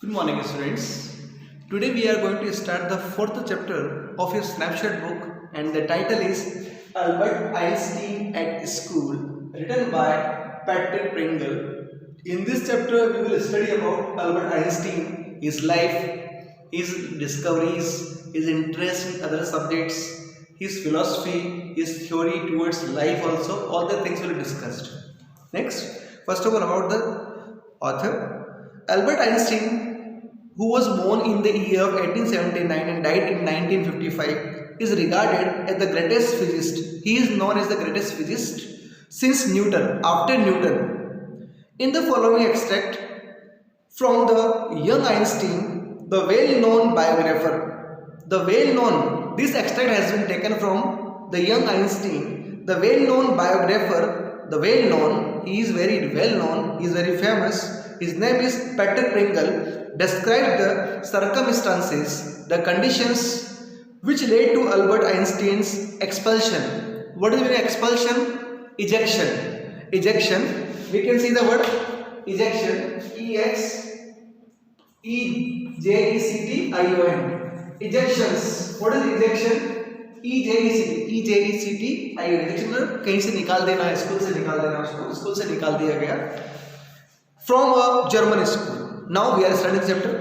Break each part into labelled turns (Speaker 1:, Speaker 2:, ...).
Speaker 1: Good morning, students. Today we are going to start the fourth chapter of your snapshot book, and the title is Albert Einstein at School, written by Patrick Pringle. In this chapter, we will study about Albert Einstein, his life, his discoveries, his interest in other subjects, his philosophy, his theory towards life also. All the things will be discussed. Next, first of all, about the author. Albert Einstein, who was born in the year of 1879 and died in 1955, is regarded as the greatest physicist. He is known as the greatest physicist since Newton, after Newton. In the following extract from the young Einstein, the well-known biographer. This extract has been taken from the young Einstein, the well-known biographer, he is very well-known, he is very famous. His name is Chpater Pringle, described the circumstances, the conditions which led to Albert Einstein's expulsion. What is the meaning of expulsion? Ejection. Ejection. We can see the word ejection. E-X-E-J-E-C-T-I-O-N. Ejections. What is ejection? E-J-E-C-T-I-O-N. ejection कहीं से निकाल देना है, school से निकाल देना, school से निकाल दिया गया. From a German school. Now we are studying chapter.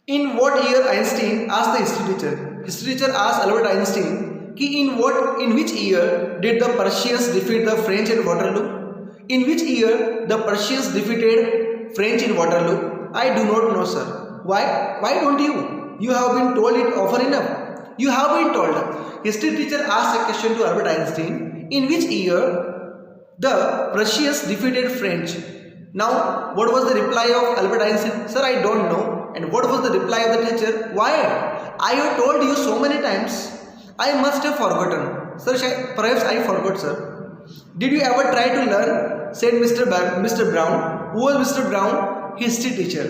Speaker 1: In what year Einstein asked the history teacher? History teacher asked Albert Einstein, in which year did the Prussians defeat the French in Waterloo? In which year the Prussians defeated French in Waterloo? I do not know, sir. Why? Why don't you? You have been told it often enough. You have been told. History teacher asked a question to Albert Einstein. In which year the Prussians defeated French? Now, what was the reply of Albert Einstein? Sir, I don't know. And what was the reply of the teacher? Why? I have told you so many times. I must have forgotten. Sir, perhaps I forgot, sir. Did you ever try to learn? Said Mr. Brown. Who was Mr. Brown? History teacher.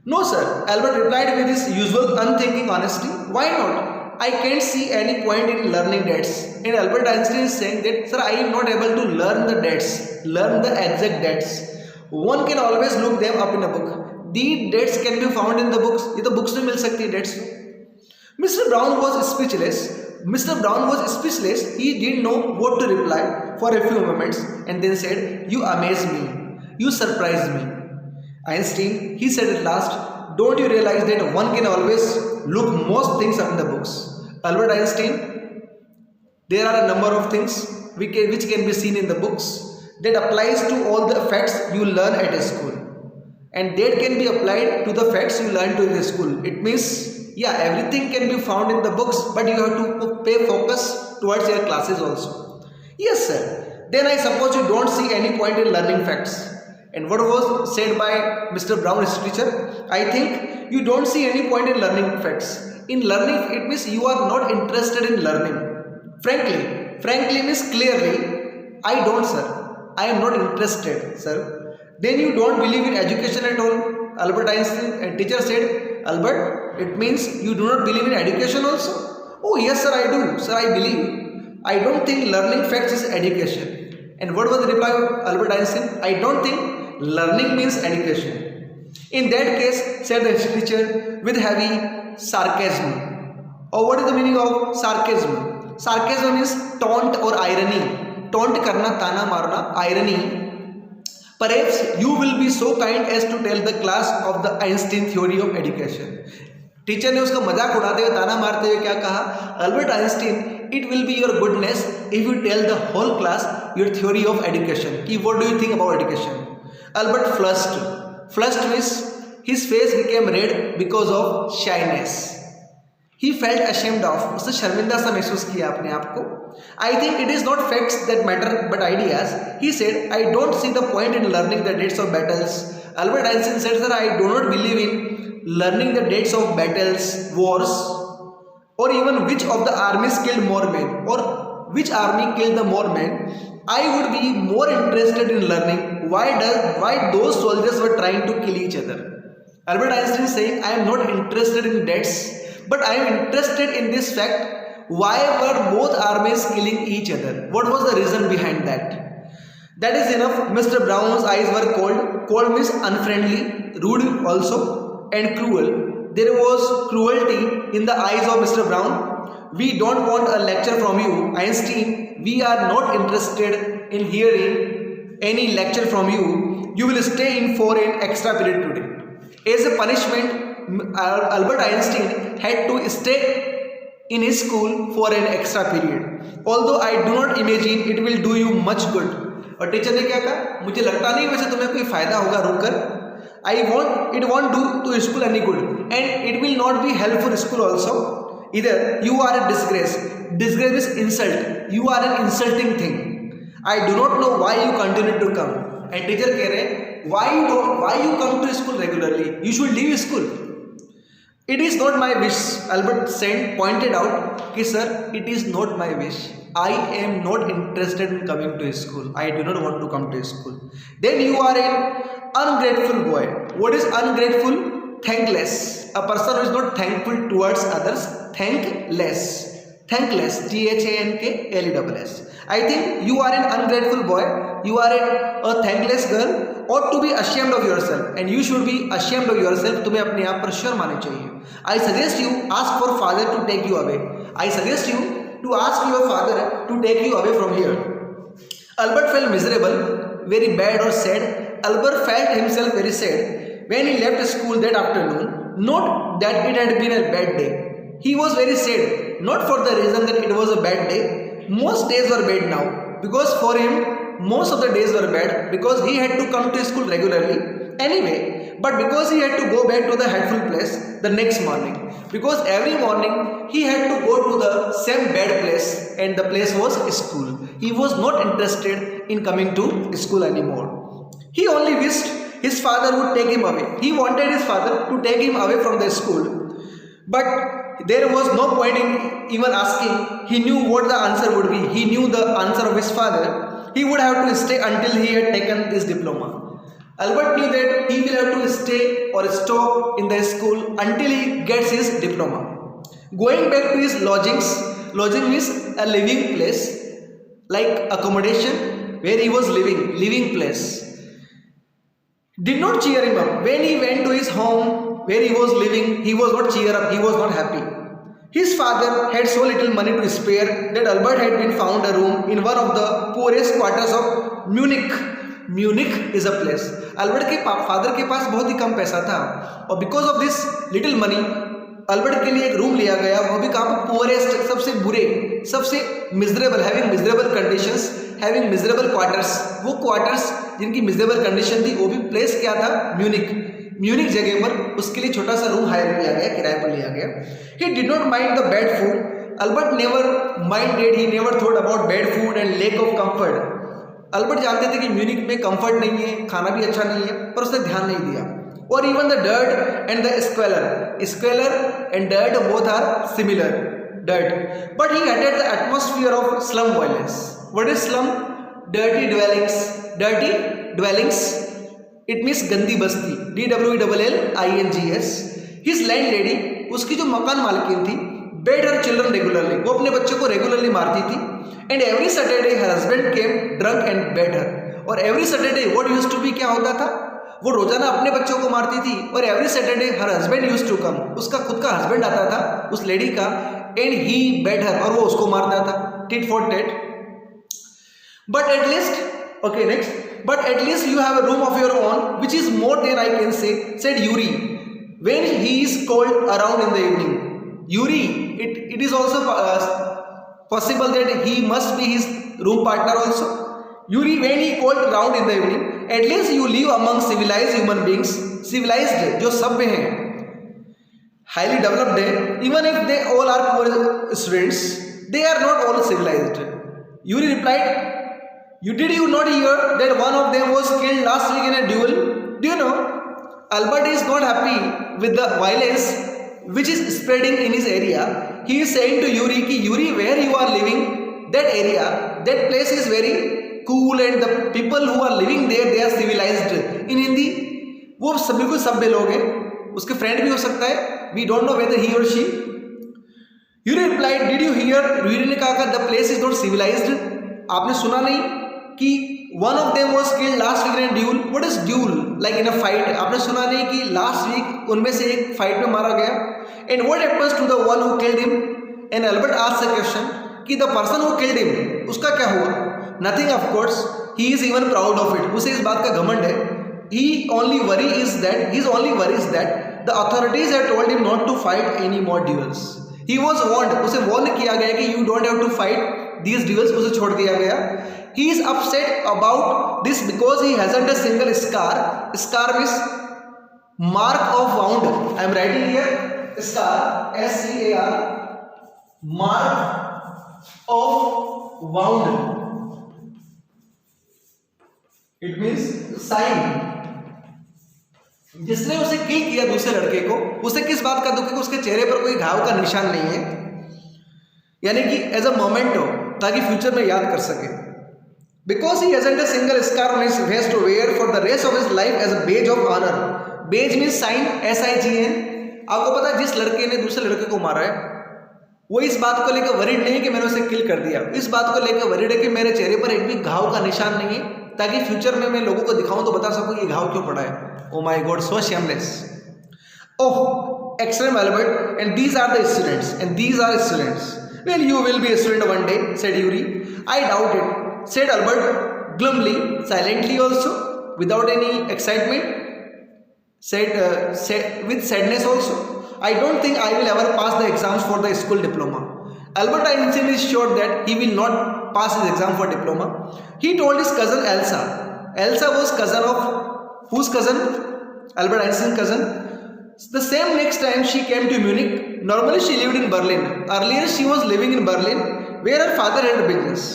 Speaker 1: No, sir. Albert replied with his usual unthinking honesty. Why not? I can't see any point in learning dates. And Albert Einstein is saying that, sir, I am not able to learn the dates, learn the exact dates. One can always look them up in a book. The dates can be found in the books. ये तो books में मिल सकती है dates. Mr. Brown was speechless. He didn't know what to reply for a few moments and then said, "You amaze me. You surprise me." Einstein, he said at last, "Don't you realize that one can always look most things up in the books?" Albert Einstein, there are a number of things which can be seen in the books. That applies to all the facts you learn at a school, and that can be applied to the facts you learn to the school. It means, yeah, everything can be found in the books, but you have to pay focus towards your classes also. Yes, sir. Then I suppose you don't see any point in learning facts. And what was said by Mr. Brown, his teacher? I think you don't see any point in learning facts. In learning, it means you are not interested in learning. Frankly means clearly, I don't, sir. I am not interested, sir. Then you don't believe in education at all. Albert Einstein, and teacher said, Albert, it means you do not believe in education also? Oh yes, sir, I do. Sir, I believe. I don't think learning facts is education. And what was the reply of Albert Einstein? I don't think learning means education. In that case, said the teacher with heavy sarcasm. Oh, what is the meaning of sarcasm? Sarcasm is taunt or irony. Taunt करना, ताना मारना, irony. Perhaps you will be so kind as to tell the class of the Einstein theory of education. Teacher ने उसका मजाक उड़ाते हुए, ताना मारते हुए क्या कहा? Albert Einstein, it will be your goodness if you tell the whole class your theory of education. What do you think about education? Albert flushed. Flushed means his face became red because of shyness. He felt ashamed of. उसने शर्मिंदा सा महसूस किया अपने आप को. I think it is not facts that matter but ideas. He said, I don't see the point in learning the dates of battles. Albert Einstein said, sir, I do not believe in learning the dates of battles, wars, or even which of the armies killed more men, or which army killed the more men. I would be more interested in learning why those soldiers were trying to kill each other. Albert Einstein is saying, I am not interested in dates, but I am interested in this fact. Why were both armies killing each other? What was the reason behind that? That is enough. Mr. Brown's eyes were cold. Cold means unfriendly, rude also, and cruel. There was cruelty in the eyes of Mr. Brown. We don't want a lecture from you, Einstein. We are not interested in hearing any lecture from you. You will stay in for an extra period today. As a punishment, Albert Einstein had to stay in his school for an extra period. Although I do not imagine it will do you much good. और teacher ने क्या कहा, मुझे लगता नहीं वैसे तुम्हें कोई फायदा होगा रुककर. It won't do to school any good, and it will not be helpful school also. Either you are a disgrace. Disgrace is insult. You are an insulting thing. I do not know why you continue to come. And teacher कह रहे हैं why you come to school regularly? You should leave school. It is not my wish. Albert Sand pointed out कि sir, it is not my wish. I am not interested in coming to school. I do not want to come to school. Then you are an ungrateful boy. What is ungrateful? Thankless. A person who is not thankful towards others. Thankless. Thankless. THANKLESS. I think you are an ungrateful boy. You are a thankless girl. Ought to be ashamed of yourself. And you should be ashamed of yourself. तुम्हें अपने आप पर शर्म आनी चाहिए. I suggest you ask for father to take you away. I suggest you to ask your father to take you away from here. Albert felt miserable, very bad or sad. Albert felt himself very sad when he left school that afternoon. Not that it had been a bad day. He was very sad, not for the reason that it was a bad day. Most days were bad now, because for him, most of the days were bad, because he had to come to school regularly anyway, but because he had to go back to the hateful place the next morning. Because every morning he had to go to the same bad place, and the place was school. He was not interested in coming to school anymore. He only wished his father would take him away. He wanted his father to take him away from the school. But there was no point in even asking. He knew what the answer would be. He knew the answer of his father. He would have to stay until he had taken his diploma. Albert knew that he will have to stay or stop in the school until he gets his diploma. Going back to his lodging means a living place, like accommodation where he was living place. Did not cheer him up. When he went to his home where he was living, he was not cheer up, he was not happy. His father had so little money to spare that Albert had been found a room in one of the poorest quarters of Munich. Munich is a place. Albert के father के पास बहुत ही कम पैसा था, और because of this little money Albert के लिए एक room लिया गया, वो भी कहाँ पर, पुअरेस्ट, सबसे बुरे, सबसे miserable, having miserable conditions, having miserable quarters. वो क्वार्टर्स जिनकी मिजरेबल कंडीशन थी, वो भी प्लेस क्या था, म्यूनिक जगह पर. उसके लिए छोटा सा रूम हायर किया गया, किराए पर लिया गया. He did not mind the bad food. Albert never minded, he never thought about bad food and lack of comfort. Albert जानते थे कि म्यूनिक में कंफर्ट नहीं है, खाना भी अच्छा नहीं है, पर उसने ध्यान नहीं दिया. और even the dirt and the squalor and dirt both are similar, dirt. But he hated the atmosphere of slum violence. What is slum? Dirty dwellings. It means गंदी बस्ती. DWELLINGS. हिज लैंड लेडी, उसकी जो मकान मालकिन थी, बेट her children regularly, वो अपने बच्चों को रेगुलरली मारती थी. And every Saturday her husband came drunk and beat her. और every Saturday what used to be, क्या होता था, वो रोजाना अपने बच्चों को मारती थी. और every Saturday her husband used to come, उसका खुद का हस्बैंड आता था उस लेडी का, एंड ही बेट हर, और वो उसको मारता था, tit for tat. But at least, okay next, but at least you have a room of your own, which is more than I can say, said Yuri when he is called around in the evening. Yuri, it is also possible that he must be his room partner also. Yuri, when he called around in the evening, at least you live among civilized human beings. Civilized, जो सभ्य हैं, highly developed हैं, even if they all are poor students, they are not all civilized. Yuri replied, Did you not hear that one of them was killed last week in a duel? Do you know? Albert is not happy with the violence which is spreading in his area. He is saying to Yuri कि Yuri, where you are living, that area, that place is very cool and the people who are living there, they are civilized. In Hindi, वो सब बिल्कुल सभ्य लोग हैं. उसके friend भी हो सकता है. We don't know whether he or she. Yuri replied, Did you hear? Yuri ने कहा the place is not civilized. आपने सुना नहीं कि one of them was killed last week in a duel. What is duel? Like in a fight. आपने सुना नहीं कि लास्ट वीक उनमें से एक फाइट में मारा गया. And what happens to the one who killed him? And Albert asked a question कि the person who killed him, उसका क्या हुआ? Nothing of course. He is even proud of it. उसे इस बात का घमंड है. He only worry is that his only worry is that the authorities have told him not to fight any more duels. He was warned. उसे warn किया गया कि you don't have to fight these duels. उसे छोड़ दिया गया. He is upset about this because he hasn't a single scar. Scar means mark of wound. I am writing here scar, S-C-A-R, mark of wound. It means sign. जिसने उसे किल किया दूसरे लड़के को, उसे किस बात का दुख है कि उसके चेहरे पर कोई घाव का निशान नहीं है, यानी कि एज अ मोमेंटो, ताकि फ्यूचर में याद कर सके. Because he hasn't a single scar on his face to wear for the rest of his life as a badge of honour. Badge means sign, S-I-G-N. आपको पता है जिस लड़के ने दूसरे लड़के को मारा है वो इस बात को लेकर वरीड नहीं है कि मैंने उसे किल कर दिया. इस बात को लेकर वरीड है कि मेरे चेहरे पर एक भी घाव का निशान नहीं है, ताकि फ्यूचर में मैं लोगों को दिखाऊं तो बता सकूं ये घाव क्यों पड़ा है. Oh my God, so shameless. Oh, excellent Albert. And these are the students. And these are students. Well, you will be a student one day, said Yuri. I doubt it, said Albert glumly, silently also, without any excitement. Said with sadness also. I don't think I will ever pass the exams for the school diploma. Albert Einstein is sure that he will not pass his exam for diploma. He told his cousin Elsa. Elsa was cousin of whose cousin? Albert Einstein's cousin. The same next time she came to Munich. Normally she lived in Berlin. Earlier she was living in Berlin, where her father had a business.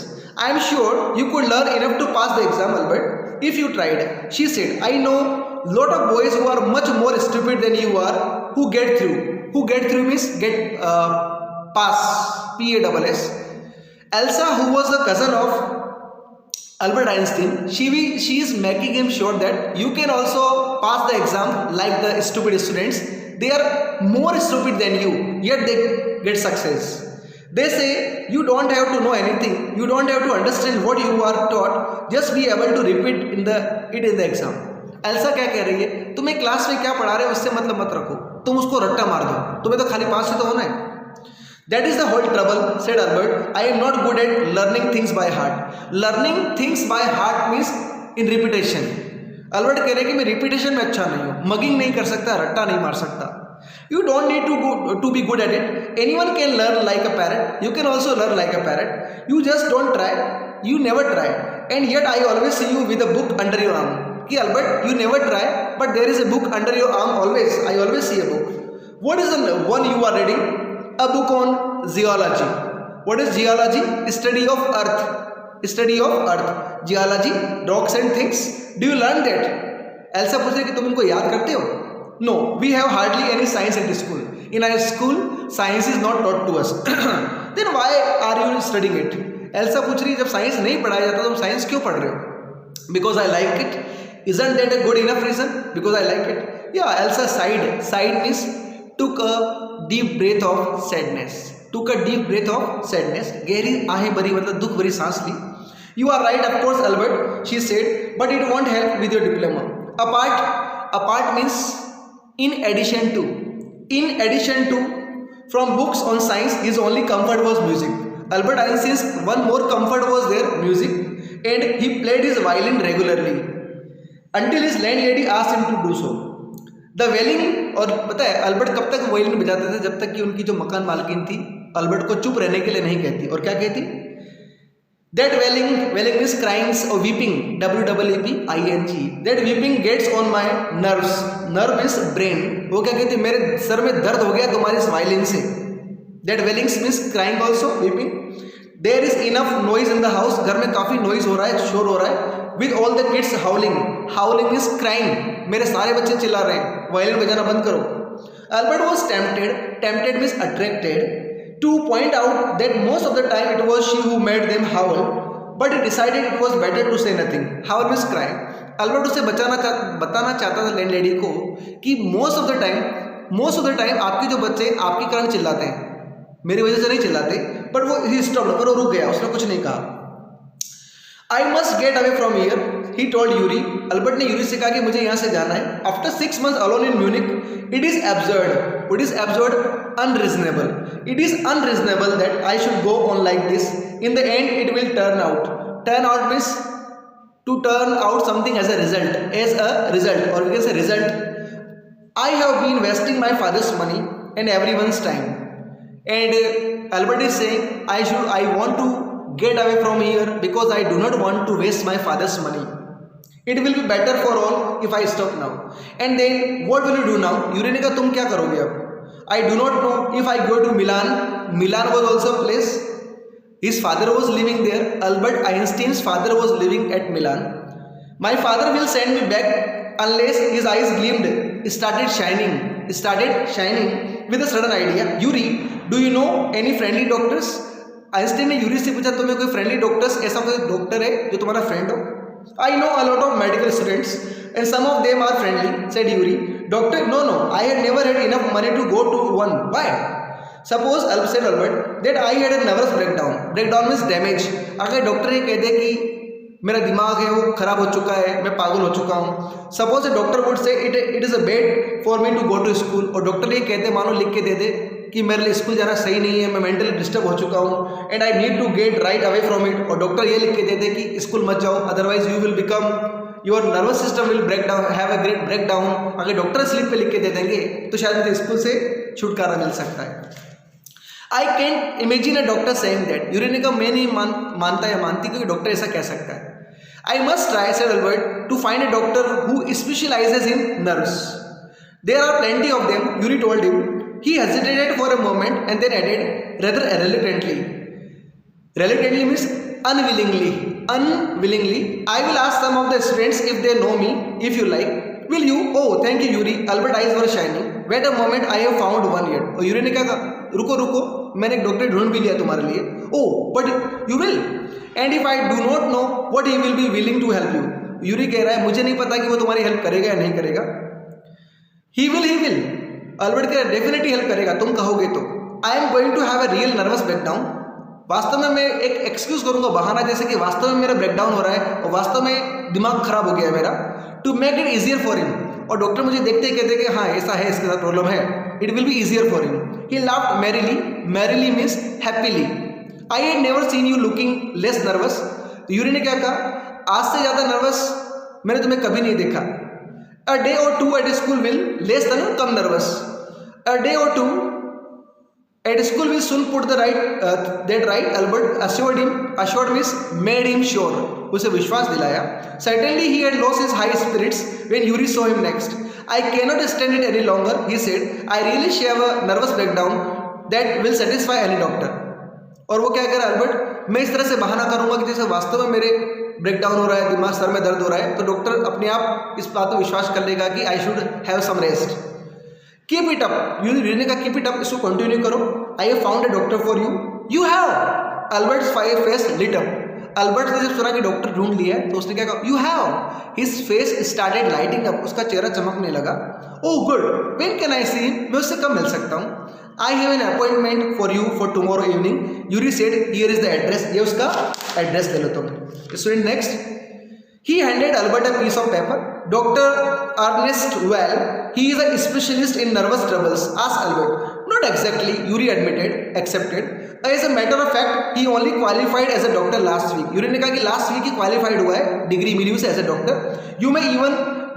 Speaker 1: I am sure you could learn enough to pass the exam, Albert, if you tried. She said, I know lot of boys who are much more stupid than you are, who get through. Who get through means get pass. P-A-S-S. Elsa, who was the cousin of Albert Einstein, she is making him sure that you can also pass the exam like the stupid students. They are more stupid than you, yet they get success. They say you don't have to know anything, you don't have to understand what you are taught, just be able to repeat it in the exam. Elsa क्या कह रही है? तुम्हें class में क्या पढ़ा रहे हो उससे मतलब मत रखो, तुम उसको रट्टा मार दो, तुम्हें तो खाली पास ही तो होना है. That is the whole trouble, said Albert. I am not good at learning things by heart. Learning things by heart means in repetition. Albert कह रहे हैं कि मैं repetition में अच्छा नहीं हूँ, mugging नहीं कर सकता, रट्टा नहीं मार सकता. You don't need to be good at it. Anyone can learn like a parrot. You can also learn like a parrot. You just don't try. You never try. And yet I always see you with a book under your arm. कि Albert, you never try, but there is a book under your arm always. I always see a book. What is the one you are reading? A book on geology. What is geology? Study of earth. Study of earth. Geology, rocks and things. Do you learn that? Elsa पूछ रही कि तुम इनको याद करते हो? No, we have hardly any science in the school. In our school, science is not taught to us. Then why are you studying it? Elsa पूछ रही जब साइंस नहीं पढ़ाया जाता तो तुम साइंस क्यों पढ़ रहे हो? Because I like it. Isn't that a good enough reason? Because I like it. Yeah, Elsa sighed. Sighed means took a deep breath of sadness. Took a deep breath of sadness. गहरी आहें भरी मतलब दुख भरी सांस ली. You are right, of course, Albert, she said, but it won't help with your diploma. Apart means in addition to. In addition to, from books on science, his only comfort was music. Albert Einstein's one more comfort was their music, and he played his violin regularly until his landlady asked him to do so. The wailing, और पता है Albert कब तक violin बजाते थे? जब तक कि उनकी जो मकान मालकिन थी अल्बर्ट को चुप रहने के लिए नहीं कहती. और क्या कहती? दैट वेलिंग मीन्स क्राइंग्स और weeping, WEEPING. That weeping gets on my nerves. Nerve means brain. वो क्या कहती? मेरे सर में दर्द हो गया तुम्हारी इस वायलिन से. That wailings means crying also, weeping. There is enough noise in the house. घर में काफी नॉइज हो रहा है, शोर हो रहा है. With all the kids हाउलिंग. हाउलिंग means crying. मेरे सारे बच्चे चिल्ला रहे हैं, वायलिन बजाना बंद करो. Albert was tempted means attracted to point out that most of the time it was she who made them howl, but he decided it was better to say nothing. Howl means cry. Albert उसे बताना चाहता था landlady को कि most of the time आपके जो बच्चे आपके कारण चिल्लाते हैं, मेरी वजह से नहीं चिल्लाते. बट वो ही स्टॉप, पर वो रुक गया, उसने कुछ नहीं कहा. I must get away from here, he told Yuri. Albert ने यूरी से कहा कि मुझे यहाँ से जाना है. After 6 months alone in Munich, it is absurd. What is absurd? Unreasonable. It is unreasonable that I should go on like this. In the end, it will turn out. Turn out means to turn out something as a result. As a result, or we can say result. I have been wasting my father's money and everyone's time. And Albert is saying, I want to get away from here because I do not want to waste my father's money. It will be better for all if I stop now. And then what will you do now? Yuri ने कहा तुम क्या करोगे अब? I do not know if I go to Milan. Milan was also a place. His father was living there. Albert Einstein's father was living at Milan. My father will send me back unless his eyes gleamed, started shining with a sudden idea. Yuri, do you know any friendly doctors? Einstein ने Yuri से पूछा तुम्हें कोई friendly doctors, ऐसा कोई doctor है जो तुम्हारा फ्रेंड हो? I know a lot of medical students and some of them are friendly, said Yuri. Doctor, no I had never had enough money to go to one. Why? Suppose said Albert that I had a nervous breakdown means damage. अगर doctor ये कह दे कि मेरा दिमाग है वो खराब हो चुका है, मैं पागल हो चुका हूँ. Suppose a doctor would say it is a bad for me to go to school, और डॉक्टर ये कहते मानो लिख के दे दे कि मेरे लिए स्कूल जाना सही नहीं है, मैं मेंटली डिस्टर्ब हो चुका हूँ and I need to get right away from it, और डॉक्टर ये लिख के दे दे कि स्कूल मत जाओ otherwise you will become your nervous system will break down, have a great break down. अगर डॉक्टर स्लिप पे लिख के दे देंगे तो शायद मुझे स्कूल से छुटकारा मिल सकता है. I can imagine a doctor saying that. Yuri ने कहा मैं नहीं मानता या मानती कि डॉक्टर ऐसा कह सकता है. I must try, said Albert, to find a doctor who specializes in nerves. There are plenty of them, Yuri told him. He hesitated for a moment and then added, rather reluctantly. Reluctantly means unwillingly. Unwillingly. I will ask some of the students if they know me, if you like. Will you? Oh, thank you, Yuri. Albert's eyes were shining. Wait a moment, I have found one yet. और Yuri ने कहा रुको मैंने एक doctor ढूंढ भी लिया तुम्हारे लिए. Oh, but you will. And if I do not know what he will be willing to help you. Yuri कह रहा है मुझे नहीं पता कि वो तुम्हारी हेल्प करेगा या नहीं करेगा. He will. अल्बर्ट कह रहा है डेफिनेटली हेल्प करेगा तुम कहोगे तो. I am going to have a real nervous breakdown. वास्तव में मैं एक एक्सक्यूज करूंगा, बहाना, जैसे कि वास्तव में मेरा ब्रेकडाउन हो रहा है और वास्तव में दिमाग खराब हो गया है मेरा. To make it easier for him. और डॉक्टर मुझे देखते ही कहते कि हाँ ऐसा है, इसके साथ प्रॉब्लम है. It will be easier for him. He laughed merrily means happily. I had never seen you looking less nervous. Yuri ने क्या कहा, आज से ज़्यादा नर्वस मैंने तुम्हें कभी नहीं देखा. A day or two at school will less than come nervous. A day or two at school will soon put that right. Albert assured means made him sure. उसे विश्वास दिलाया. Certainly he had lost his high spirits when Yuri saw him next. I cannot stand it any longer, he said. I really have a nervous breakdown that will satisfy any doctor. और वो क्या कह रहा है Albert, मैं इस तरह से बहाना करूंगा कि जैसे वास्तव में मेरे ब्रेकडाउन हो रहा है, दिमाग सर में दर्द हो रहा है, तो डॉक्टर अपने आप इस बात पर विश्वास कर लेगा कि I should have some rest. Keep it up. Yuri ने कहा कीप इट अप, इसको कंटिन्यू करो. I have found a doctor for you. You have. Albert's face lit up. Albert ने जब सुना कि डॉक्टर ढूंढ लिया है तो उसने क्या कहा, you have. His face started lighting up. उसका चेहरा चमकने लगा. Oh good, when can I see him. मैं उससे कब मिल सकता हूँ. I have an appointment for you for tomorrow evening. Yuri said, here is the address. ये उसका एड्रेस ले लो तुम. Student next. He handed Albert a piece of paper. Dr. Ernest Well, he is a specialist in nervous troubles. Asked Albert. Not exactly, Yuri accepted. As a matter of fact, he only qualified as a doctor last week. Yuri ने कहा कि last week ही qualified हुआ है, degree मिली उसे as a doctor. You may even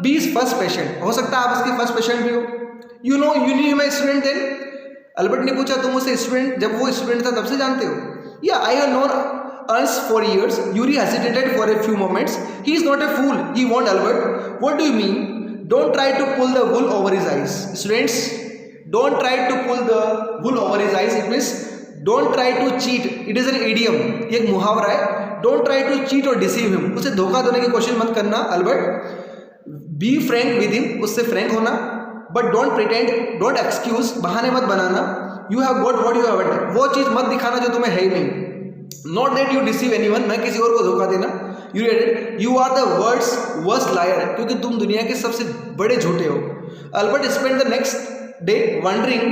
Speaker 1: be his first patient. हो सकता है आप उसके first patient भी हो. You know my student then. Albert ने पूछा तुम उसे स्टूडेंट, जब वो स्टूडेंट था तब से जानते हो. या I have known ours for years. Yuri hesitated for a few moments. He is not a fool, he want Albert. What do you mean? Don't try to pull the wool over his eyes. Students, don't try to pull the wool over his eyes. It means don't try to cheat. It is an idiom, ये एक मुहावरा है. Don't try to cheat और deceive him. उसे धोखा देने की कोशिश मत करना Albert. Be frank with him, उससे फ्रैंक होना. But don't pretend, don't excuse, बहाने मत बनाना. You have got what you haven't, वो चीज़ मत दिखाना जो तुम्हें है ही नहीं. Not that you deceive anyone, मैं किसी और को धोखा देना. You added, you are the world's worst liar, क्योंकि तुम दुनिया के सबसे बड़े झूठे हो. Albert spend the next day wondering,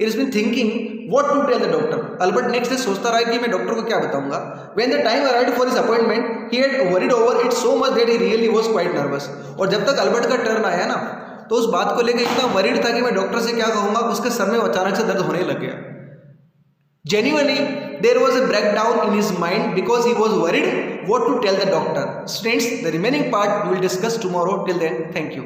Speaker 1: it is been thinking what to tell the doctor. Albert next day सोचता रहा कि मैं डॉक्टर को क्या बताऊंगा. When the time arrived for his appointment, he had worried over it so much that he really was quite nervous. और जब तक अल्बर्ट का टर्न आया ना, तो उस बात को लेकर इतना वरीड था कि मैं डॉक्टर से क्या कहूंगा, उसके सर में अचानक से दर्द होने लग गया. Genuinely, there was a breakdown in his mind because he was worried what to tell the doctor. Students, the remaining part we will discuss tomorrow. Till then, thank you.